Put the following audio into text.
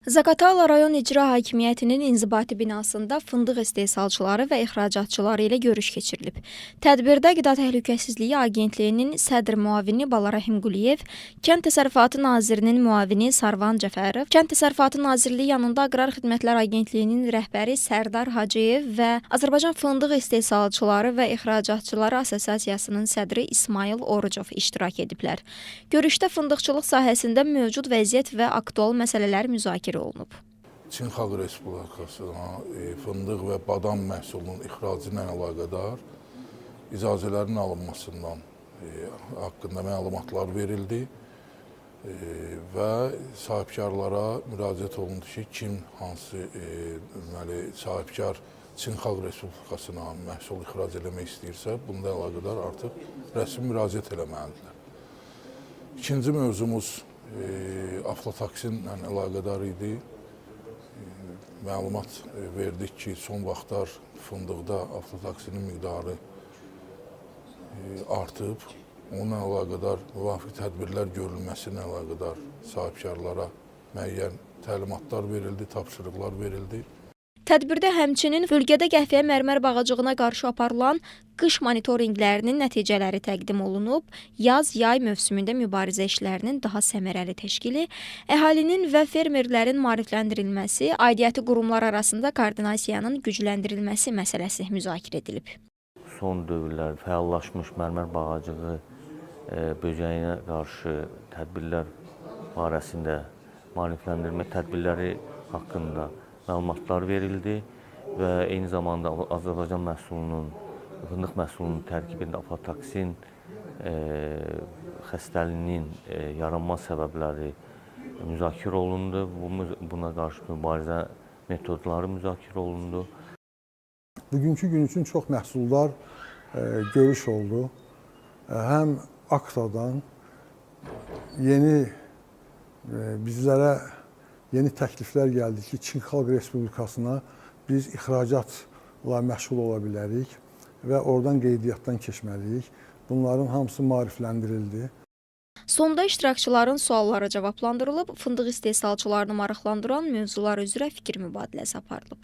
Zaqatala rayon icra hakimiyyətinin inzibati binasında fındıq istehsalçıları və ixracatçıları ilə görüş keçirilib. Tədbirdə Qida Təhlükəsizliyi Agentliyinin sədr müavini Balarahim Quliyev, Kənd Təsərrüfatı Nazirinin müavini Sarvan Cəfərov, Kənd Təsərrüfatı Nazirliyi yanında Aqrar Xidmətlər Agentliyinin rəhbəri Sərdar Hacıyev və Azərbaycan Fındıq İstehsalçıları və İxracatçıları Assosiasiyasının sədri İsmail Orucov iştirak ediblər. Görüşdə fındıqçılıq sahəsində mövcud vəziyyət və aktual məsələlər müzakirə olunub. Çin Xalq Respublikasına fındıq və badam məhsulunun ixracı ilə əlaqədar icazələrin alınmasından haqqında məlumatlar verildi və sahibkarlara müraciət olundu ki, kim hansı sahibkar Çin Xalq Respublikasına məhsul ixrac eləmək istəyirsə, bunda əlaqədar artıq rəsmi müraciət eləməlidirlər. İkinci mövzumuz aflatoksinlə əlaqədar idi. Məlumat verdik ki, son vaxtlar fındıqda aflatoksinin miqdarı artıb. Onunla əlaqədar müvafiq tədbirlər görülməsi ilə əlaqədar sahibkarlara müəyyən təlimatlar verildi, tapşırıqlar verildi. Tədbirdə həmçinin bölgədə qəhvəyə mərmər bağacığına qarşı aparılan qış monitorinqlərinin nəticələri təqdim olunub, yaz-yay mövsümündə mübarizə işlərinin daha səmərəli təşkili, əhalinin və fermerlərin maarifləndirilməsi, aidiyyəti qurumlar arasında koordinasiyanın gücləndirilməsi məsələsi müzakirə edilib. Son dövrlər fəallaşmış mərmər bağacığı böcəyinə qarşı tədbirlər barəsində maarifləndirmə tədbirləri haqqında məlumatlar verildi və eyni zamanda Azərbaycan fındıq məhsulunun tərkibində aflatoksin xəstəliyinin yaranma səbəbləri müzakirə olundu. Buna qarşı mübarizə metodları müzakirə olundu. Bugünkü gün üçün çox məhsuldar görüş oldu. Həm AKTA-dan bizlərə yeni təkliflər gəldi ki, Çin Xalq Respublikasına biz ixracatla məşğul ola bilərik və oradan qeydiyyatdan keçməliyik. Bunların hamısı maarifləndirildi. Sonda iştirakçıların sualları cavablandırılıb, fındıq istehsalçılarını maraqlandıran mövzular üzrə fikir mübadiləsi aparılıb.